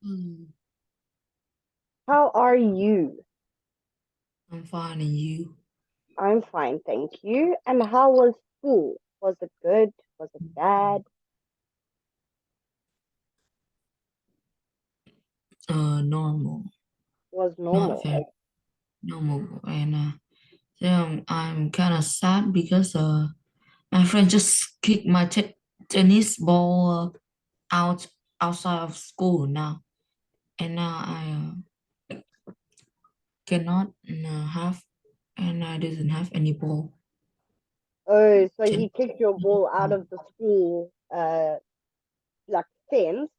Hmm, How are you? I'm fine, and you? I'm fine, thank you. And how was school? Was it good? Was it bad? Normal, Was not normal? very normal, and I'm kind of sad because my friend just kicked my tennis ball out outside of school now, and now I cannot have, and I didn't have any ball. Oh, so he Ten- kicked your ball out of the school, like fence,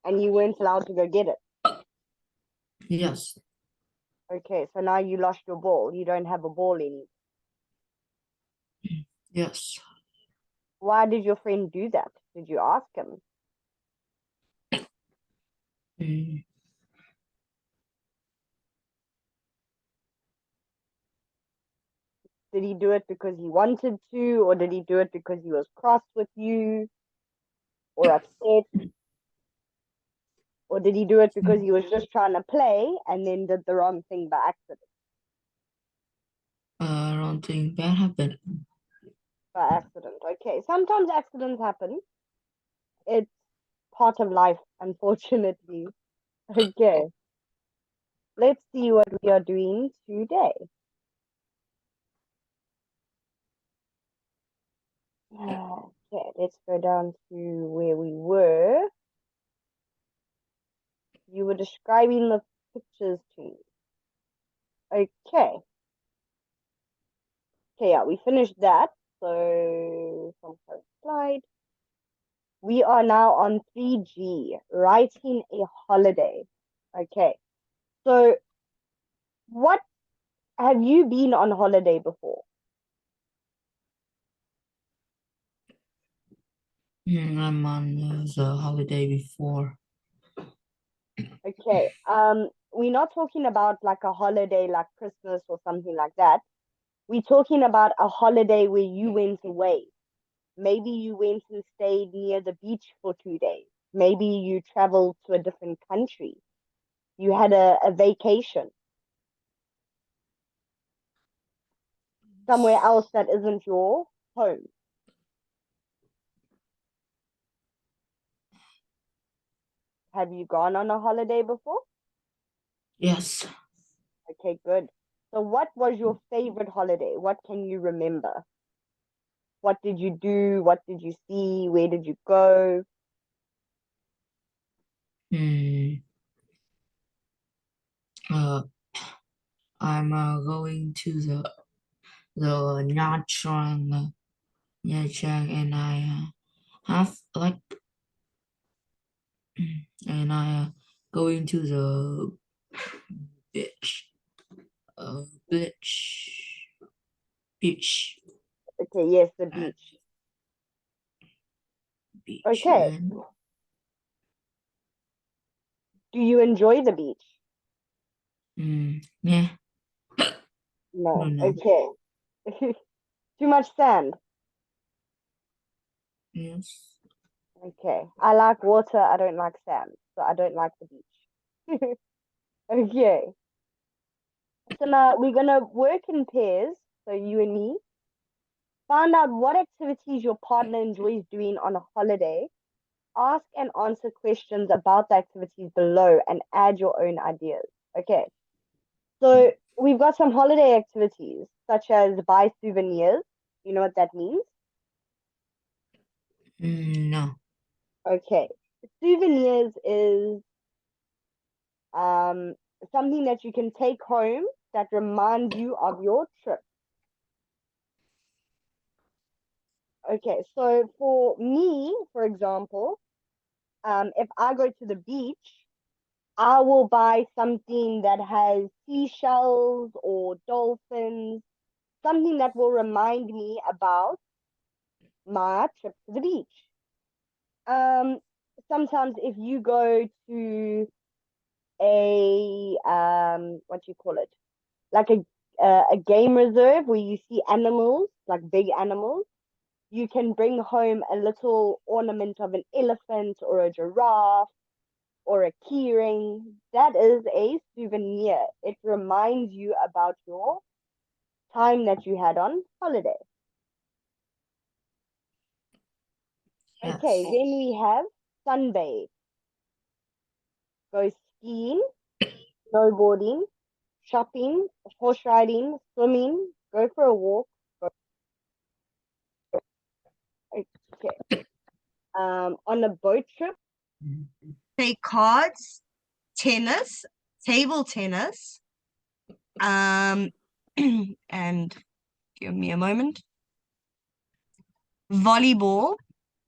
and you weren't allowed to go get it. Yes, Okay, so now you lost your ball. You don't have a ball anymore. yes. Why did your friend do that? Did you ask him? Mm, Did he do it because he wanted to, or did he do it because he was cross with you or upset? Or did he do it because he was just trying to play and then did the wrong thing by accident? I don't think that happened. By accident. Okay. Sometimes accidents happen. It's part of life, unfortunately. Okay. Let's see what we are doing today. Okay, let's go down to where we were. You were describing the pictures to me. Okay. Okay, yeah, we finished that. So some kind of slide. We are now on 3G, writing a holiday. Okay. So, what have you been on holiday before? I'm on the holiday before. Okay. We're not talking about like a holiday like Christmas or something like that. We're talking about a holiday where you went away. Maybe you went and stayed near the beach for 2 days. Maybe you traveled to a different country. You had a vacation somewhere else that isn't your home. Have you gone on a holiday before? Yes. Okay, good. So, what was your favorite holiday? What can you remember? What did you do? What did you see? Where did you go? Hmm. Uh, I'm going to the Nha Trang, and I have like, and I going to the beach, uh, beach, beach, Okay, yes, the uh, beach. beach, Okay, and do you enjoy the beach? yeah, no, No. no, Okay. Too much sand. yes, Okay. I like water. I don't like sand. So I don't like the beach. Okay. So now we're gonna work in pairs. So you and me. Find out what activities your partner enjoys doing on a holiday. Ask and answer questions about the activities below and add your own ideas. Okay. So we've got some holiday activities such as buy souvenirs. You know what that means? no, Okay. Souvenirs is um, something that you can take home that reminds you of your trip. Okay, so for me, for example, if I go to the beach, I will buy something that has seashells or dolphins, something that will remind me about my trip to the beach. Um, Sometimes if you go to a what do you call it? Like a game reserve where you see animals, like big animals, you can bring home a little ornament of an elephant or a giraffe or a key ring. That is a souvenir. It reminds you about your time that you had on holiday. Okay, Yes. then we have sunbathe. Go skiing, snowboarding, shopping, horse riding, swimming, go for a walk. Okay. On a boat trip, play cards, tennis, table tennis, and give me a moment. Volleyball,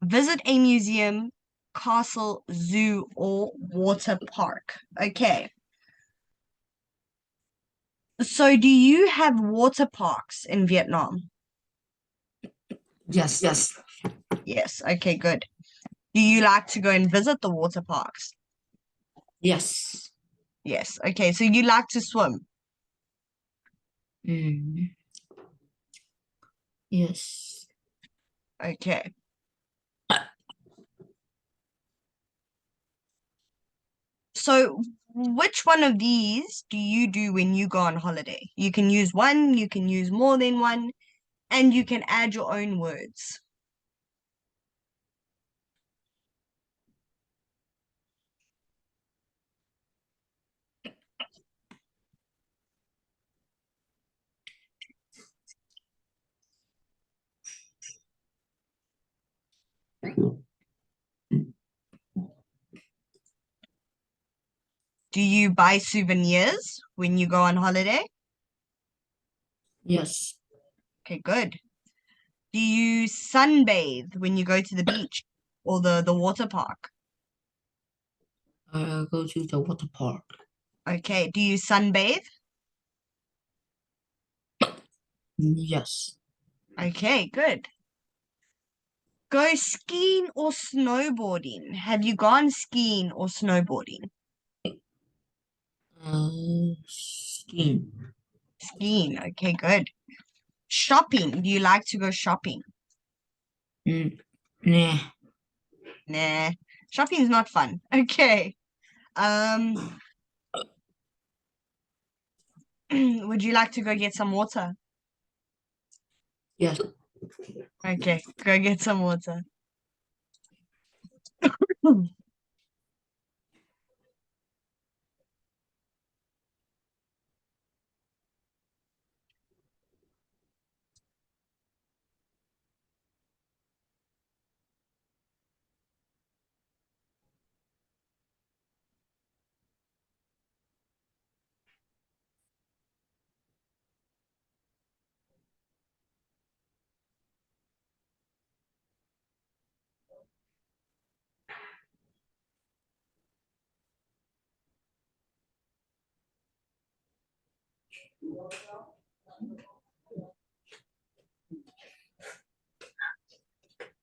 visit a museum, castle, zoo, or water park. Okay. So, do you have water parks in Vietnam? Yes. Yes. Yes. Okay, good. Do you like to go and visit the water parks? Yes. Yes. Okay, so you like to swim? Mm, yes. Okay. So, which one of these do you do when you go on holiday? You can use one, you can use more than one, and you can add your own words. Do you buy souvenirs when you go on holiday? Yes. Okay, good. Do you sunbathe when you go to the beach or the water park? I go to the water park. Okay, do you sunbathe? Yes. Okay, good. Go skiing or snowboarding. Have you gone skiing or snowboarding? Skiing. Skiing. Okay, good. Shopping. Do you like to go shopping? Mm, nah. Nah, shopping's not fun. Okay. Um, would you like to go get some water? Yes. Okay, go get some water.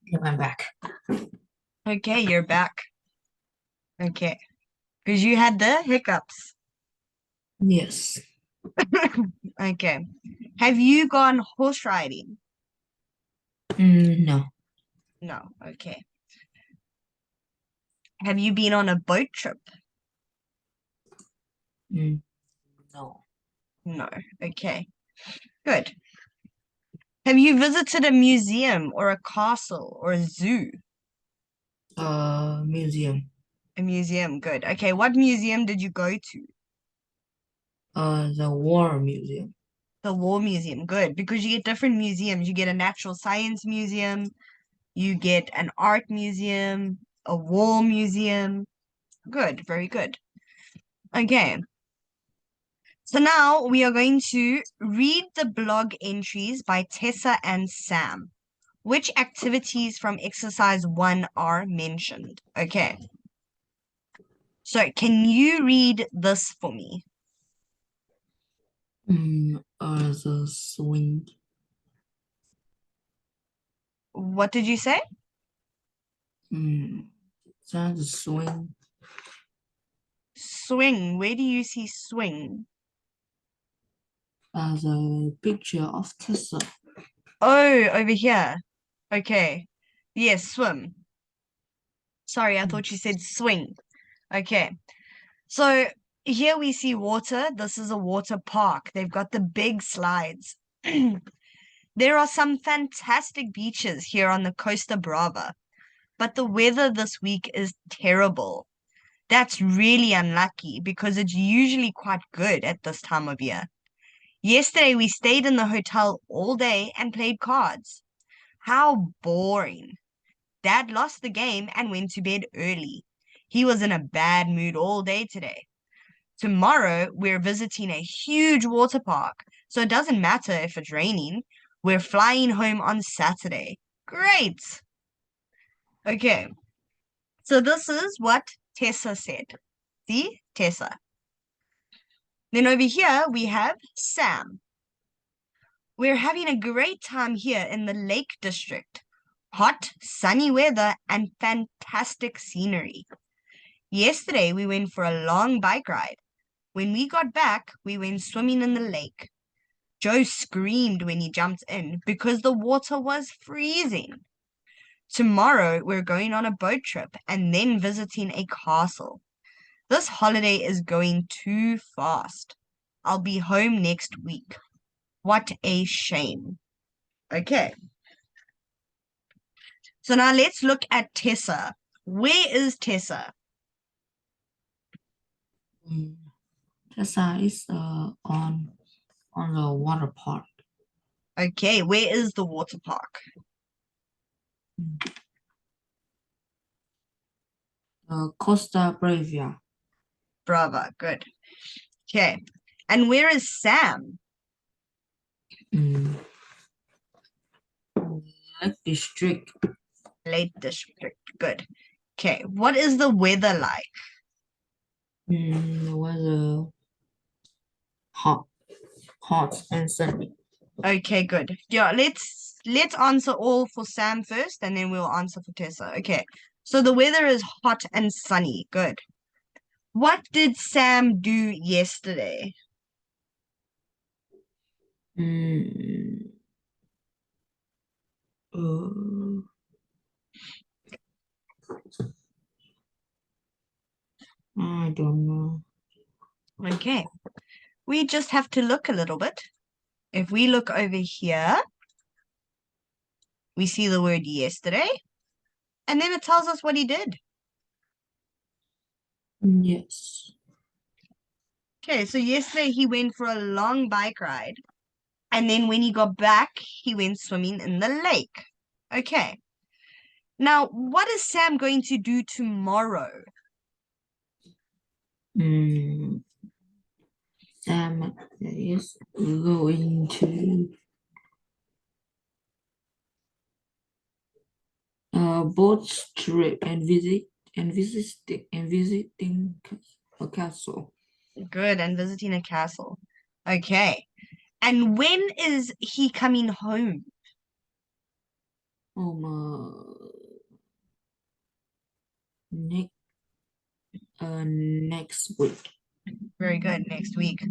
Okay, I'm back. Okay, you're back. Okay, because you had the hiccups. Yes. Okay. Have you gone horse riding? No. No. Okay. Have you been on a boat trip? Mm, no. No. Okay. Good. Have you visited a museum or a castle or a zoo? Museum. A museum. Good. Okay. What museum did you go to? The War Museum. The War Museum. Good. Because you get different museums. You get a natural science museum, you get an art museum, a war museum. Good. Very good. Okay. So now we are going to read the blog entries by Tessa and Sam. Which activities from exercise 1 are mentioned? Okay. So can you read this for me? The swing. What did you say? Mm, that the swing. Swing. Where do you see swing? The picture of Tessa. Oh, over here. Okay. Yes, swim. Sorry, I Mm, thought you said swing. Okay. So here we see water. This is a water park. They've got the big slides. There are some fantastic beaches here on the Costa Brava, but the weather this week is terrible. That's really unlucky because it's usually quite good at this time of year. Yesterday we stayed in the hotel all day and played cards. How boring. Dad lost the game and went to bed early. He was in a bad mood all day today. Tomorrow, we're visiting a huge water park, so it doesn't matter if it's raining. We're flying home on Saturday. Great! Okay, so this is what Tessa said. See? Tessa. Then over here, we have Sam. We're having a great time here in the Lake District. Hot, sunny weather and fantastic scenery. Yesterday, we went for a long bike ride. When we got back, we went swimming in the lake. Joe screamed when he jumped in because the water was freezing. Tomorrow, we're going on a boat trip and then visiting a castle. This holiday is going too fast. I'll be home next week. What a shame. Okay. So now let's look at Tessa. Where is Tessa? Mm. Tessa is on the water park. Okay, where is the water park? Costa Bravia. Brava, good. Okay. And where is Sam? Mm. Lake District. Lake District, good. Okay, what is the weather like? The weather hot, hot and sunny. Okay, good. Yeah, let's answer all for Sam first, and then we'll answer for Tessa. Okay, so the weather is hot and sunny. Good. What did Sam do yesterday? Mm, uh, I don't know. Okay, we just have to look a little bit. If we look over here, we see the word yesterday, and then it tells us what he did. Yes. Okay, so yesterday he went for a long bike ride, and then when he got back, he went swimming in the lake. Okay. Now, what is Sam going to do tomorrow? Sam is going to boat trip and visiting a castle. Good, and visiting a castle. Okay. And when is he coming home? Next next week. Very good, next week.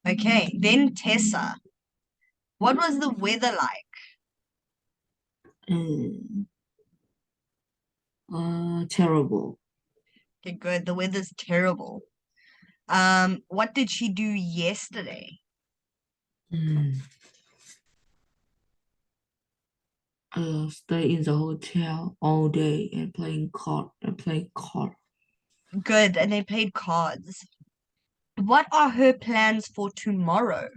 Okay, then Tessa. What was the weather like? Terrible. Okay, good. The weather's terrible. What did she do yesterday? Stay in the hotel all day and play card. Good, and they played cards. What are her plans for tomorrow?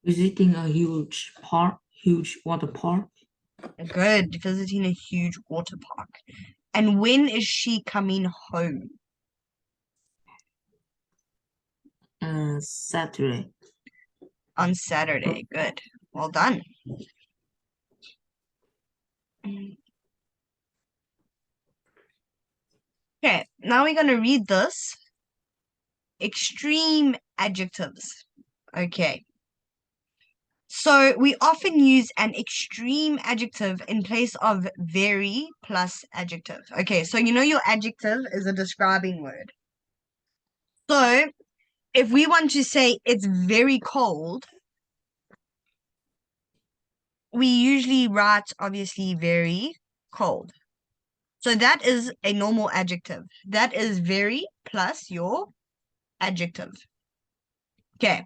Visiting a huge water park. Good, visiting a huge water park. And when is she coming home? Saturday. On Saturday. Good. Well done. Okay, now we're going to read this. Extreme adjectives. Okay. So we often use an extreme adjective in place of very plus adjective. Okay, so you know your adjective is a describing word. So if we want to say it's very cold, we usually write obviously very cold. So that is a normal adjective. That is very plus your adjective. Okay.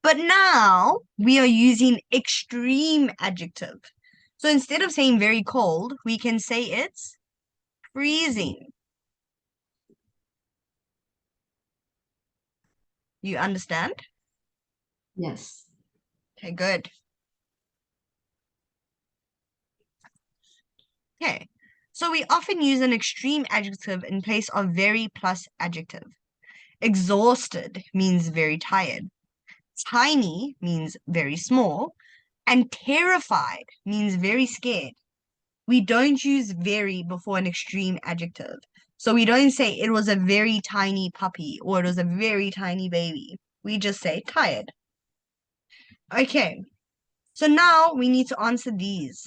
But now we are using extreme adjective. So instead of saying very cold, we can say it's freezing. You understand? Yes. Okay, good. Okay. So we often use an extreme adjective in place of very plus adjective. Exhausted means very tired. Tiny means very small. And terrified means very scared. We don't use very before an extreme adjective. So we don't say it was a very tiny puppy or it was a very tiny baby. We just say tired. Okay, so now we need to answer these.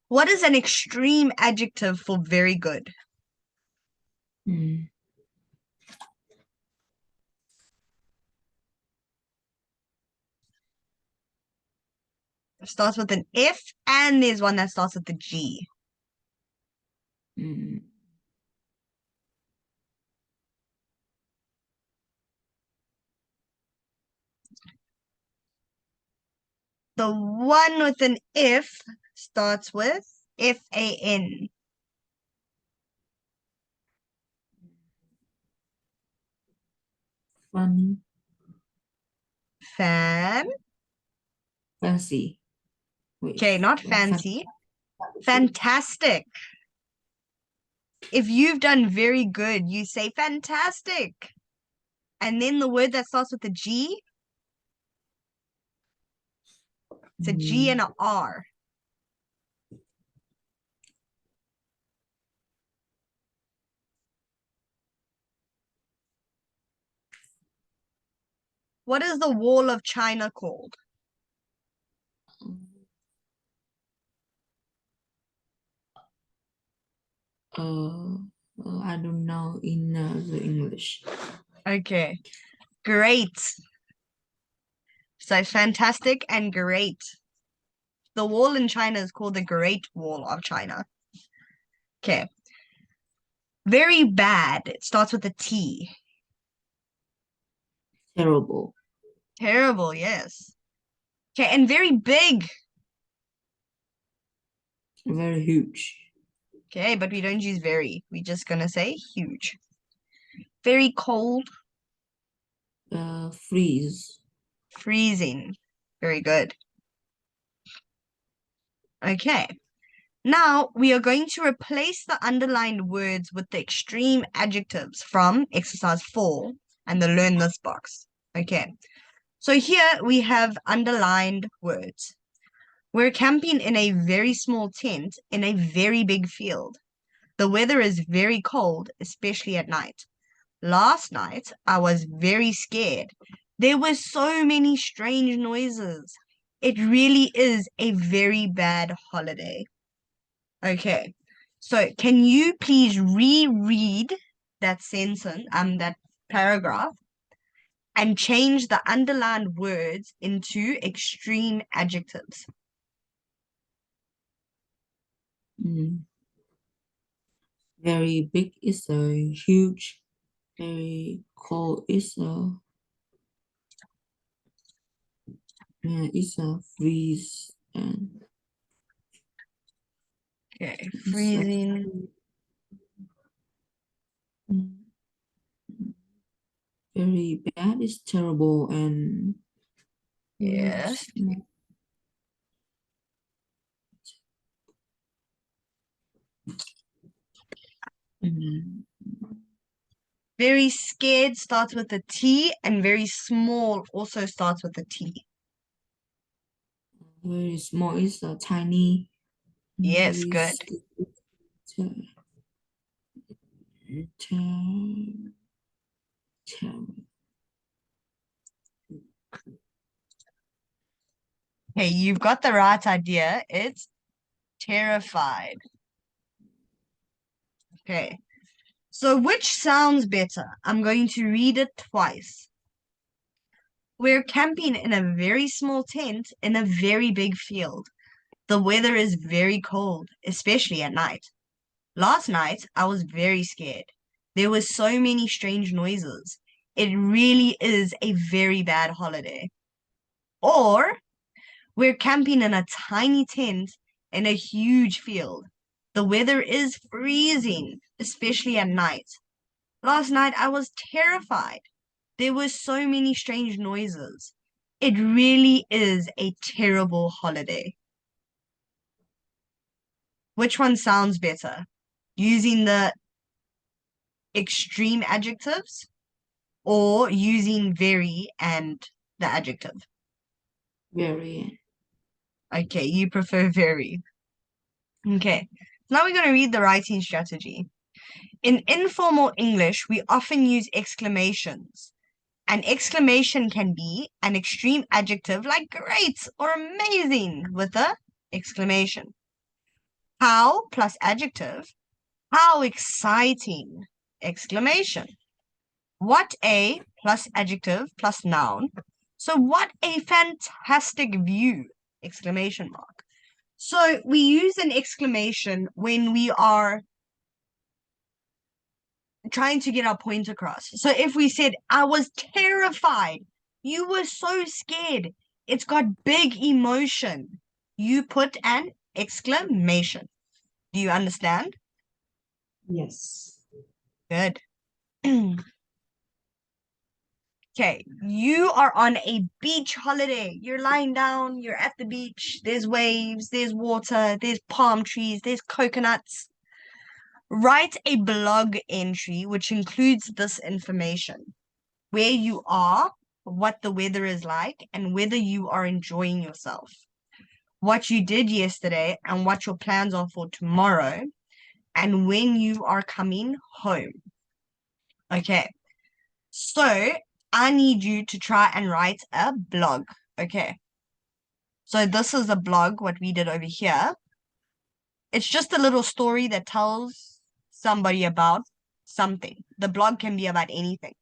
What is an extreme adjective for very good? Mm. It starts with an F and there's one that starts with the G. Mm. The one with an F starts with F-A-N. Funny. Fan. Fancy. Wait. Okay, not fancy. Fantastic. If you've done very good, you say fantastic. And then the word that starts with a G, it's a G and Mm. a R. What is the wall of China called? Uh, I don't know in the English. Okay, great. So fantastic and great. The wall in China is called the Great Wall of China. Okay. Very bad. It starts with a T. Terrible. Terrible, yes. Okay, and very big. Very huge. Okay, but we don't use very. We're just gonna say huge. Very cold. Freeze. Freezing. Very good. Okay. Now we are going to replace the underlined words with the extreme adjectives from exercise 4 and the learn this box. Okay. So here we have underlined words. We're camping in a very small tent in a very big field. The weather is very cold, especially at night. Last night, I was very scared. There were so many strange noises. It really is a very bad holiday. Okay, so can you please reread that sentence, that paragraph, and change the underlined words into extreme adjectives? Mm. Very big is a huge. Very cold is a is a freeze and Okay, it's a freezing. mm, very bad is terrible and Yes. worse. Mm, Very scared starts with a T, and very small also starts with a T. very small is a tiny. Yes, Very good. ter- ter- ter- Hey, you've got the right idea. It's terrified. Okay. So which sounds better? I'm going to read it twice. We're camping in a very small tent in a very big field. The weather is very cold, especially at night. Last night, I was very scared. There were so many strange noises. It really is a very bad holiday. Or we're camping in a tiny tent in a huge field. The weather is freezing, especially at night. Last night, I was terrified. There were so many strange noises. It really is a terrible holiday. Which one sounds better? Using the extreme adjectives or using very and the adjective? Very. Okay, you prefer very. Okay, now we're going to read the writing strategy. In informal English, we often use exclamations. An exclamation can be an extreme adjective like great or amazing with a exclamation. How plus adjective. How exciting! Exclamation. What a plus adjective plus noun. So what a fantastic view! Exclamation mark. So we use an exclamation when we are trying to get our point across. So if we said, I was terrified, you were so scared, it's got big emotion. You put an exclamation. Do you understand? Yes. Good. Okay, you are on a beach holiday. You're lying down, you're at the beach. There's waves, there's water, there's palm trees, there's coconuts. Write a blog entry which includes this information: where you are, what the weather is like, and whether you are enjoying yourself. What you did yesterday and what your plans are for tomorrow, and when you are coming home. Okay, so I need you to try and write a blog. Okay, so this is a blog, what we did over here. It's just a little story that tells somebody about something. The blog can be about anything.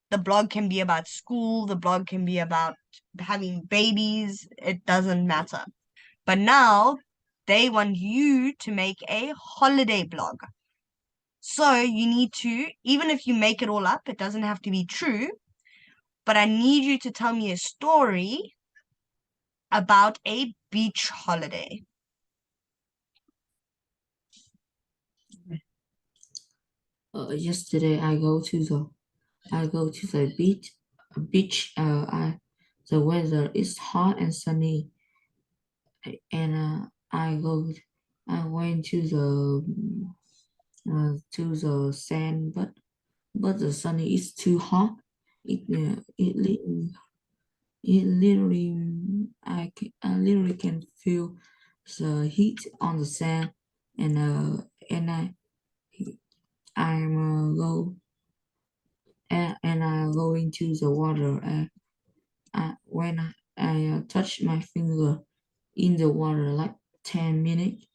The blog can be about school. The blog can be about having babies. It doesn't matter. But now they want you to make a holiday blog. So you need to, even if you make it all up, it doesn't have to be true, but I need you to tell me a story about a beach holiday. Yesterday I go to the beach. The weather is hot and sunny, and I went to the sand, but the sun is too hot. It uh, it li- it literally I literally can feel the heat on the sand, and I'm I go into the water. When I touch my finger in the water like 10 minutes,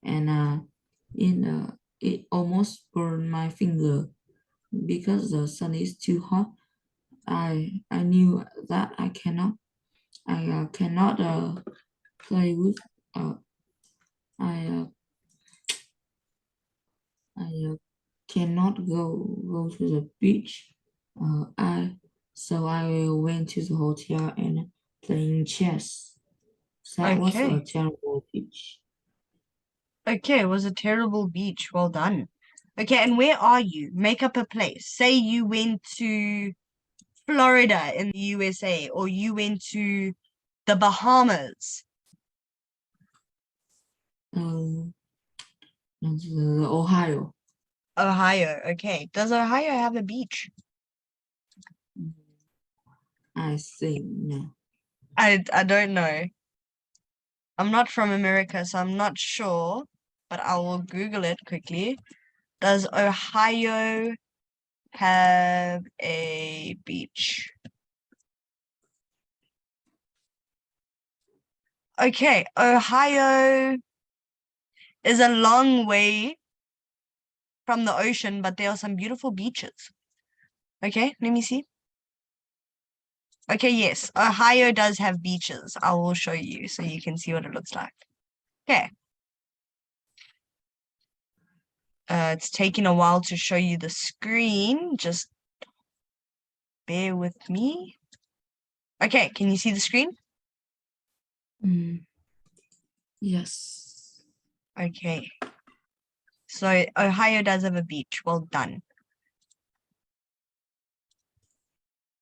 and it almost burned my finger because the sun is too hot. I knew that I cannot play with uh I uh, I cannot go to the beach. I went to the hotel and playing chess. That was a Okay. terrible beach. Okay, it was a terrible beach. Well done. Okay, and where are you? Make up a place. Say you went to Florida in the USA, or you went to the Bahamas. Um, the Ohio. Ohio. Okay. Does Ohio have a beach? I think no. I don't know. I'm not from America, so I'm not sure, but I will Google it quickly. Does Ohio have a beach? Okay, Ohio is a long way from the ocean, but there are some beautiful beaches. Okay, let me see. Okay, yes, Ohio does have beaches. I will show you so you can see what it looks like. Okay. It's taking a while to show you the screen. Just bear with me. Okay, can you see the screen? Yes. Okay. So Ohio does have a beach. Well done.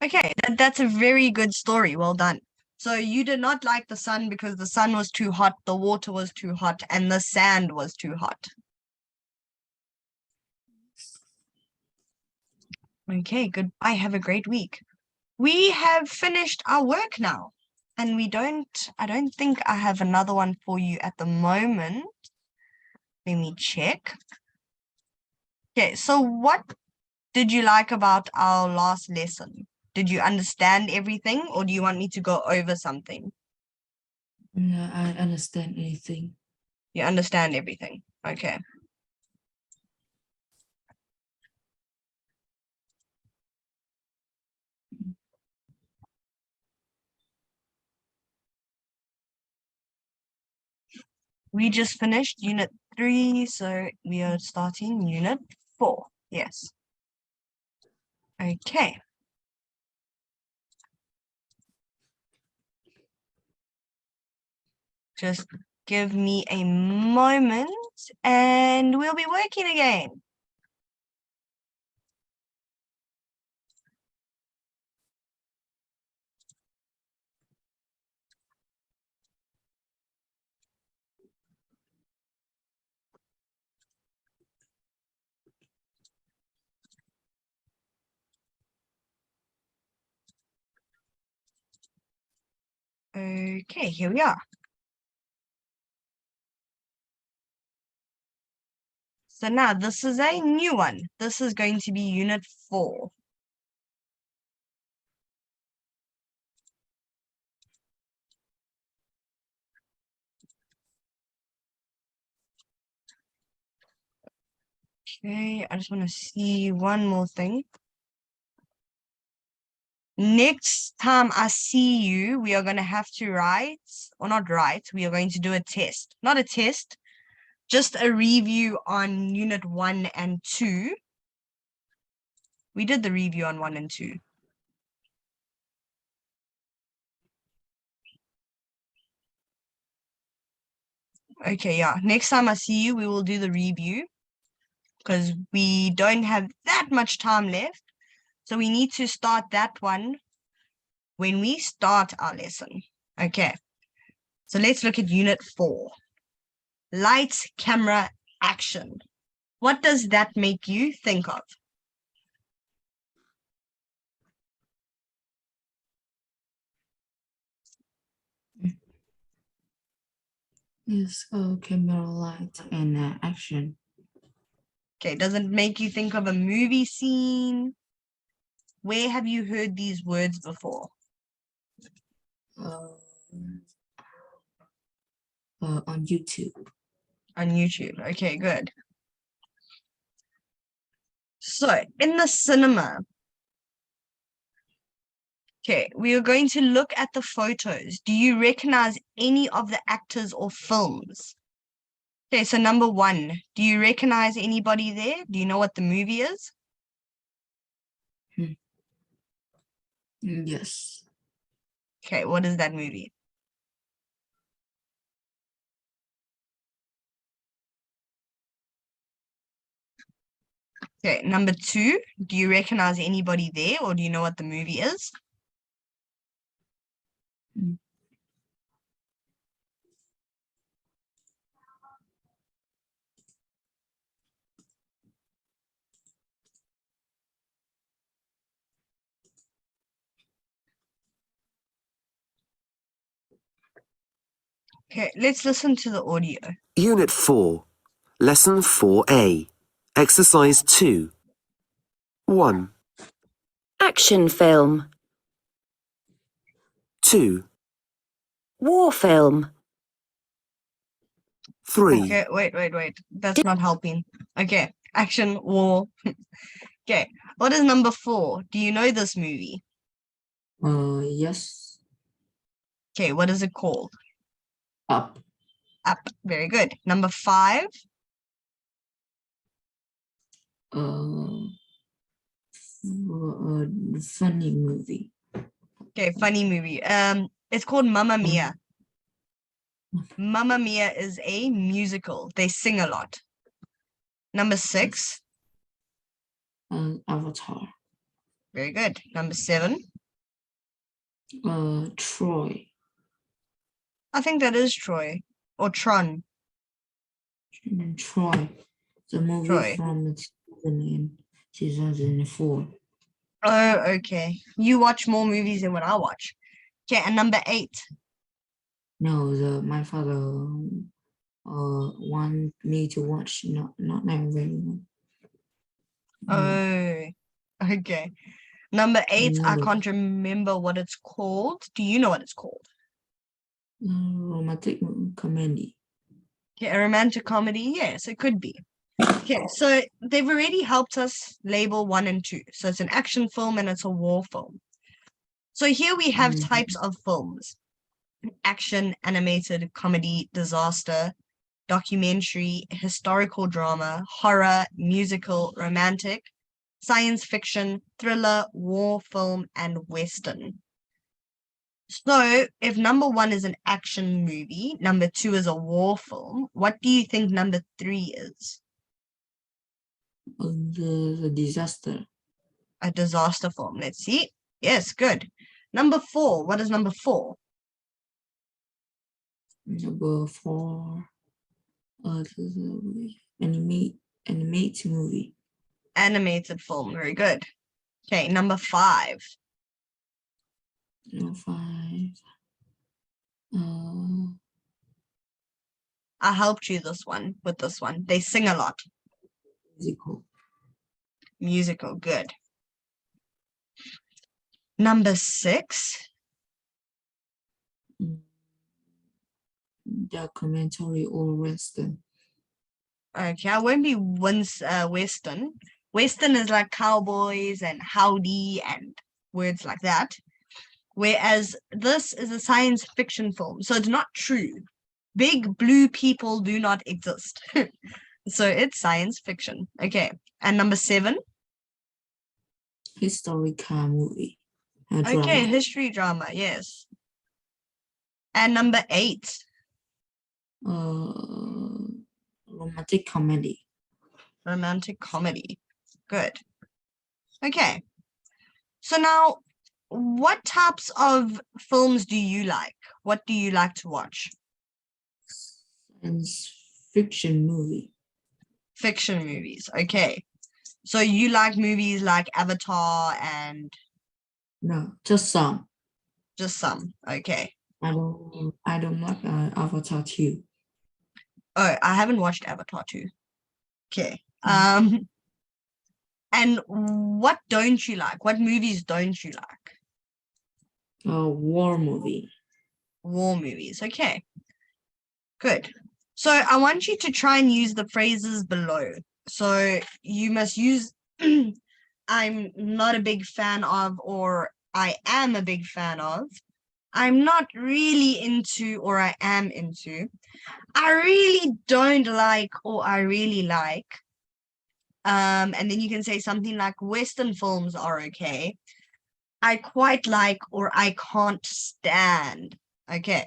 Okay, that's a very good story. Well done. So you did not like the sun because the sun was too hot, the water was too hot, and the sand was too hot. Okay, goodbye. Have a great week. We have finished our work now. And I don't think I have another one for you at the moment. Let me check. Okay, so what did you like about our last lesson? Did you understand everything or do you want me to go over something? Yeah, I understand anything. You understand everything. Okay. We just finished unit 3, so we are starting unit 4. Yes. Okay. Just give me a moment and we'll be working again. Okay, here we are. So now this is a new one. This is going to be unit 4. Okay, I just want to see one more thing. Next time I see you, we are going to have to write, or not write, we are going to do a test. Not a test, just a review on unit 1 and 2. We did the review on 1 and 2. Okay, yeah. Next time I see you, we will do the review because we don't have that much time left. So we need to start that one when we start our lesson. Okay. So let's look at unit 4. Lights, camera, action. What does that make you think of? Yes, camera, light, and action. Okay, does it make you think of a movie scene? Where have you heard these words before? Uh, on YouTube. On YouTube. Okay, good. So, in the cinema, okay, we are going to look at the photos. Do you recognize any of the actors or films? Okay, so number 1, do you recognize anybody there? Do you know what the movie is? Yes. Okay, what is that movie? Okay, number 2, do you recognize anybody there or do you know what the movie is? Okay, let's listen to the audio. Unit 4, Lesson 4A, Exercise 2. 1, Action film. 2, War film. 3, Okay, wait. That's not helping. Okay, action, war. Okay, what is number 4? Do you know this movie? Yes. Okay, what is it called? Up. Up. Very good. Number 5. Uh, Funny movie. Okay, funny movie. It's called Mamma Mia. Mm. Mamma Mia is a musical. They sing a lot. Number 6. Avatar. Very good. Number 7. Troy. I think that is Troy or Tron. Troy. The movie Troy. from 2004. Oh, okay. You watch more movies than what I watch. Okay, and number 8. No, my father want me to watch, not everyone. Oh, okay. Number 8, I Remember. can't remember what it's called. Do you know what it's called? Romantic comedy. Okay, a romantic comedy. Yes, it could be. Okay, so they've already helped us label 1 and 2. So it's an action film and it's a war film. So here we have Mhm. types of films: action, animated, comedy, disaster, documentary, historical drama, horror, musical, romantic, science fiction, thriller, war film, and western. So if number 1 is an action movie, number 2 is a war film, what do you think number 3 is? The disaster. A disaster film. Let's see. Yes, good. Number 4. What is number 4? Number 4. Animate movie. Animated film. Very good. Okay, number 5. Number 5. I helped you with this one. They sing a lot. Musical. Musical. Good. Number 6. Documentary or western. Okay, I won't be western. Western is like cowboys and howdy and words like that. Whereas this is a science fiction film, so it's not true. Big blue people do not exist. So it's science fiction. Okay, and number 7. Historical movie. Okay, Drama. history drama, yes. And number 8. Romantic comedy. Romantic comedy. Good. Okay. So now, what types of films do you like? What do you like to watch? Science fiction movie. Fiction movies. Okay. So you like movies like Avatar and No, just some. just some. Okay. I don't like Avatar 2. Oh, I haven't watched Avatar 2. Okay. And what don't you like? What movies don't you like? War movie. War movies. Okay. Good. So I want you to try and use the phrases below. So you must use I'm not a big fan of, or I am a big fan of. I'm not really into, or I am into. I really don't like, or I really like. And then you can say something like Western films are okay. I quite like, or I can't stand. Okay.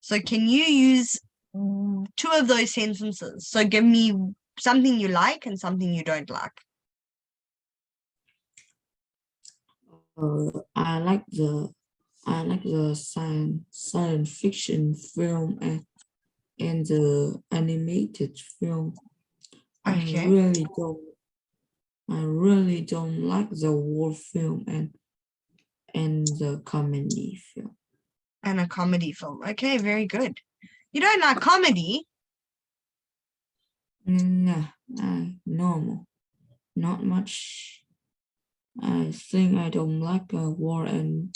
So can you use 2 of those sentences? So give me something you like and something you don't like. I like the science fiction film and the animated film. Okay. I really don't like the war film and the comedy film. And a comedy film. Okay, very good. You don't like comedy? No, normal, not much. I think I don't like war and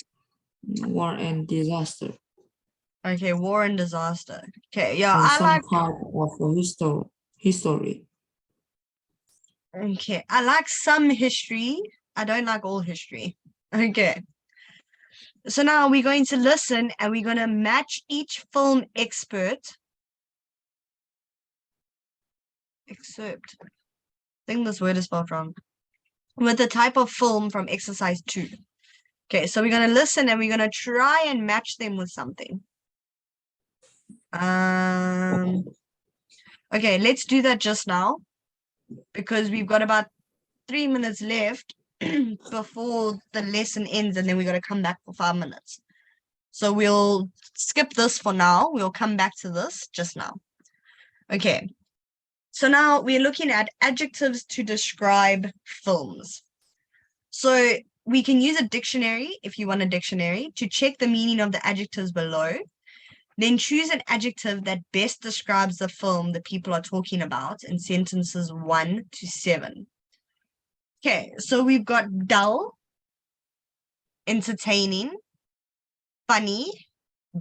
disaster. Okay, war and disaster. Okay, yeah, And I some like part of the history. okay. I like some history. I don't like all history. Okay. So now we're going to listen and we're going to match each film excerpt. I think this word is spelled wrong. With the type of film from exercise 2. Okay, so we're going to listen and we're going to try and match them with something. Okay, let's do that just now because we've got about 3 minutes left before the lesson ends, and then we got to come back for 5 minutes. So we'll skip this for now. We'll come back to this just now. Okay. So now we're looking at adjectives to describe films. So we can use a dictionary, if you want a dictionary, to check the meaning of the adjectives below. Then choose an adjective that best describes the film the people are talking about in sentences 1 to 7. Okay, so we've got dull, entertaining, funny,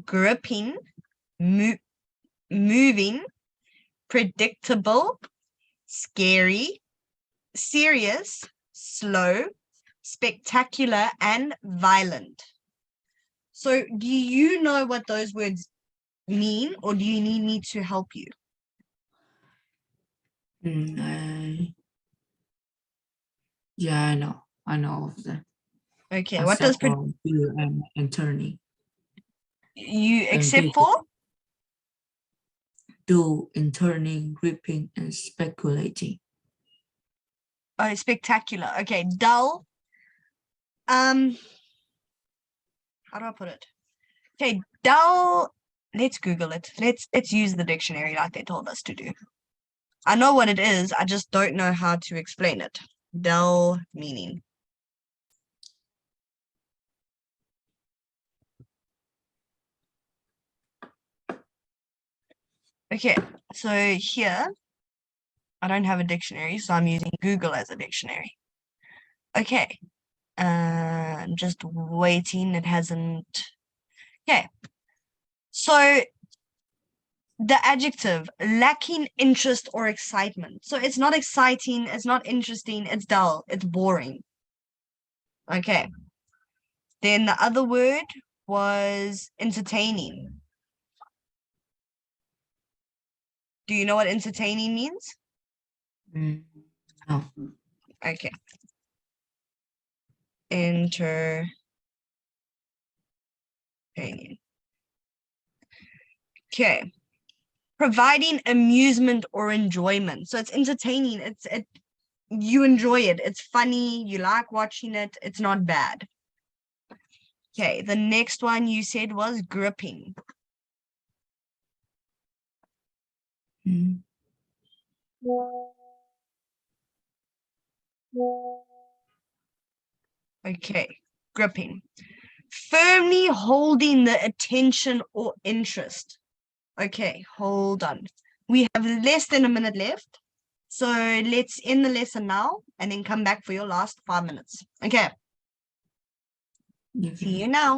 gripping, moving, predictable, scary, serious, slow, spectacular, and violent. So do you know what those words mean, or do you need me to help you? Yeah, I know. I know of them. Okay, what does Except for fear and turning. you And except big. for? Do in turning, gripping, and speculating. Oh, spectacular. Okay, dull. How do I put it? Okay, dull. Let's Google it. Let's use the dictionary like they told us to do. I know what it is. I just don't know how to explain it. Dull meaning. Okay, so here, I don't have a dictionary, so I'm using Google as a dictionary. Okay, I'm just waiting. It hasn't. Okay, so the adjective lacking interest or excitement. So it's not exciting, it's not interesting, it's dull, it's boring. Okay. Then the other word was entertaining. Do you know what entertaining means? No. Okay. Entertaining. Okay. Providing amusement or enjoyment. So it's entertaining. You enjoy it. It's funny. You like watching it. It's not bad. Okay. The next one you said was gripping. Okay, gripping. Firmly holding the attention or interest. Okay, hold on. We have less than a minute left. So let's end the lesson now and then come back for your last 5 minutes. Okay. See you now.